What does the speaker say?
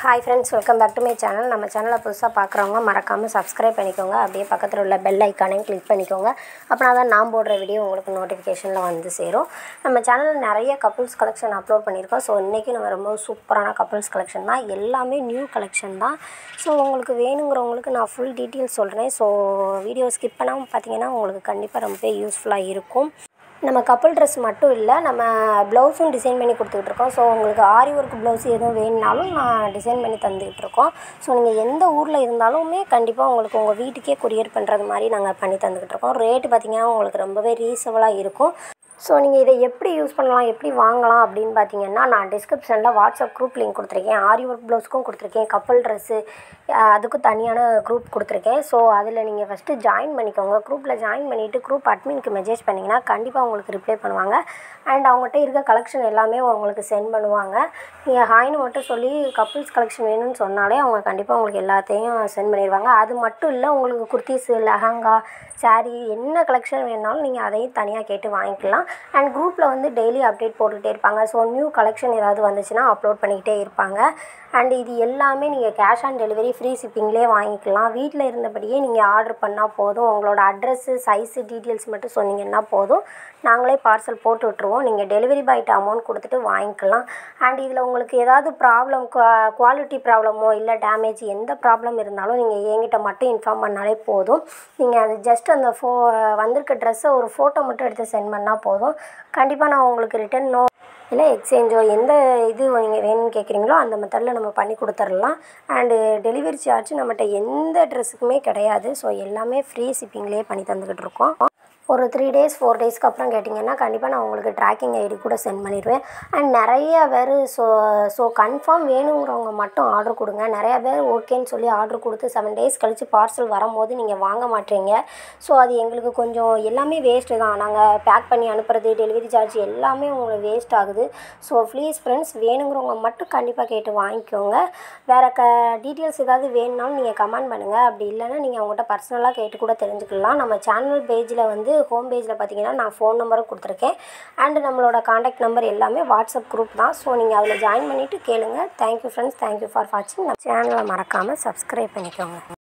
Hi friends, welcome back to my channel. நம்ம சேனலை புதுசாக பார்க்குறவங்க மறக்காமல் சப்ஸ்கிரைப் பண்ணிக்கோங்க. அப்படியே பக்கத்தில் உள்ள பெல் ஐக்கானையும் கிளிக் பண்ணிக்கோங்க. அப்படின்னா தான் நான் போடுற வீடியோ உங்களுக்கு நோட்டிஃபிகேஷனில் வந்து சேரும். நம்ம சேனலில் நிறைய கப்புள்ஸ் கலெக்ஷன் அப்லோட் பண்ணியிருக்கோம். ஸோ இன்றைக்கி நம்ம ரொம்ப சூப்பரான கப்புள்ஸ் கலெக்ஷன் தான், எல்லாமே நியூ கலெக்ஷன் தான். ஸோ உங்களுக்கு வேணுங்கிறவங்களுக்கு நான் ஃபுல் டீட்டெயில்ஸ் சொல்கிறேன். ஸோ வீடியோ ஸ்கிப் பண்ணாமல் பார்த்தீங்கன்னா உங்களுக்கு கண்டிப்பாக ரொம்ப யூஸ்ஃபுல்லாக இருக்கும். நம்ம கப்புள் ட்ரெஸ் மட்டும் இல்லை, நம்ம ப்ளவுஸும் டிசைன் பண்ணி கொடுத்துட்ருக்கோம். ஸோ உங்களுக்கு ஆரி ஒர்க் ப்ளவுஸ் எதுவும் வேணுனாலும் நான் டிசைன் பண்ணி தந்துக்கிட்டுருக்கோம். ஸோ நீங்கள் எந்த ஊரில் இருந்தாலுமே கண்டிப்பாக உங்களுக்கு உங்கள் வீட்டுக்கே கொரியர் பண்ணுறது மாதிரி நாங்கள் பண்ணி தந்துக்கிட்டுருக்கோம். ரேட்டு பார்த்திங்கன்னா உங்களுக்கு ரொம்பவே ரீசனபிளாக இருக்கும். ஸோ நீங்கள் இதை எப்படி யூஸ் பண்ணலாம், எப்படி வாங்கலாம் அப்படின்னு பார்த்தீங்கன்னா, நான் டிஸ்கிரிப்ஷனில் வாட்ஸ்அப் குரூப் லிங்க் கொடுத்துருக்கேன். ஆரி ஒர்க் ப்ளவுஸ்க்கும் கொடுத்துருக்கேன், கப்புள் ட்ரெஸ்ஸு அதுக்கும் தனியான குரூப் கொடுத்துருக்கேன். ஸோ அதில் நீங்கள் ஃபஸ்ட்டு ஜாயின் பண்ணிக்கோங்க. குரூப்பில் ஜாயின் பண்ணிவிட்டு குரூப் அட்மினுக்கு மெசேஜ் பண்ணிங்கன்னா கண்டிப்பாக உங்களுக்கு ரிப்ளை பண்ணுவாங்க. அண்ட் அவங்ககிட்ட இருக்க கலெக்ஷன் எல்லாமே உங்களுக்கு சென்ட் பண்ணுவாங்க. நீங்கள் ஹாய்னு மட்டும் சொல்லி கப்புள்ஸ் கலெக்ஷன் வேணும்னு சொன்னாலே அவங்க கண்டிப்பாக உங்களுக்கு எல்லாத்தையும் சென்ட் பண்ணிடுவாங்க. அது மட்டும் இல்லை, உங்களுக்கு குர்த்திஸு, லெஹங்கா, சாரீ என்ன கலெக்ஷன் வேணுனாலும் நீங்கள் அதையும் தனியாக கேட்டு வாங்கிக்கலாம். அண்ட் குரூப்பில் வந்து டெய்லி அப்டேட் போட்டுகிட்டே இருப்பாங்க. ஸோ நியூ கலெக்ஷன் ஏதாவது வந்துச்சுன்னா அப்லோட் பண்ணிக்கிட்டே இருப்பாங்க. அண்ட் இது எல்லாமே நீங்கள் கேஷ் ஆன் டெலிவரி ஃப்ரீ ஷிப்பிங்லேயே வாங்கிக்கலாம். வீட்டில் இருந்தபடியே நீங்கள் ஆர்டர் பண்ணால் போதும். உங்களோட அட்ரெஸ்ஸு, சைஸு, டீட்டெயில்ஸ் மட்டும் சொன்னீங்கன்னா போதும், நாங்களே பார்சல் போட்டு விட்ருவோம். நீங்கள் டெலிவரி பாய்கிட்ட அமௌண்ட் கொடுத்துட்டு வாங்கிக்கலாம். அண்ட் இதில் உங்களுக்கு ஏதாவது ப்ராப்ளம், குவாலிட்டி ப்ராப்ளமோ இல்லை டேமேஜ் எந்த ப்ராப்ளம் இருந்தாலும் நீங்கள் என்கிட்ட மட்டும் இன்ஃபார்ம் பண்ணாலே போதும். நீங்கள் அது ஜஸ்ட் அந்த வந்திருக்க ட்ரெஸ்ஸை ஒரு ஃபோட்டோ மட்டும் எடுத்து சென்ட் பண்ணால் போதும். கண்டிப்பாக நான் உங்களுக்கு ரிட்டர்னோ இல்லை எக்ஸ்சேஞ்சோ எந்த இது நீங்கள் வேணும்னு கேட்குறீங்களோ அந்த மெத்தடில் நம்ம பண்ணி கொடுத்துர்லாம். அண்டு டெலிவரி சார்ஜ் நம்மகிட்ட எந்த ட்ரெஸ்ஸுக்குமே கிடையாது. ஸோ எல்லாமே ஃப்ரீ ஷிப்பிங்லேயே பண்ணி தந்துக்கிட்டு இருக்கோம். ஒரு 3 டேஸ் 4 டேஸ்க்கு அப்புறம் கேட்டிங்கன்னா கண்டிப்பாக நான் உங்களுக்கு ட்ராக்கிங் ஐடி கூட சென்ட் பண்ணிடுவேன். அண்ட் நிறைய பேர் ஸோ கன்ஃபார்ம் வேணுங்கிறவங்க மட்டும் ஆர்டர் கொடுங்க. நிறையா பேர் ஓகேன்னு சொல்லி ஆர்டர் கொடுத்து 7 டேஸ் கழித்து பார்சல் வரும்போது நீங்கள் வாங்க மாட்டீங்க. ஸோ அது எங்களுக்கு கொஞ்சம் எல்லாமே வேஸ்ட்டு தான். நாங்கள் பேக் பண்ணி அனுப்புறது, டெலிவரி சார்ஜ் எல்லாமே உங்களுக்கு வேஸ்ட் ஆகுது. ஸோ ப்ளீஸ் ஃப்ரெண்ட்ஸ், வேணுங்கிறவங்க மட்டும் கண்டிப்பாக கேட்டு வாங்கிக்கோங்க. வேறு டீட்டெயில்ஸ் ஏதாவது வேணுனாலும் நீங்கள் கமெண்ட் பண்ணுங்கள். அப்படி இல்லைன்னா நீங்கள் அவங்ககிட்ட பர்சனலாக கேட்டு கூட தெரிஞ்சுக்கலாம். நம்ம சேனல் பேஜில் வந்து ஹோம் பேஜில் பார்த்தீங்கன்னா நான் ஃபோன் நம்பரும் கொடுத்துருக்கேன். அண்டு நம்மளோட காண்டாக்ட் நம்பர் எல்லாமே வாட்ஸ்அப் குரூப் தான். ஸோ நீங்கள் அதில் ஜாயின் பண்ணிவிட்டு கேளுங்க. தேங்க்யூ ஃப்ரெண்ட்ஸ், தேங்க்யூ ஃபார் வாட்சிங். நம்ம சேனலை மறக்காமல் சப்ஸ்கிரைப் பண்ணிக்கோங்க.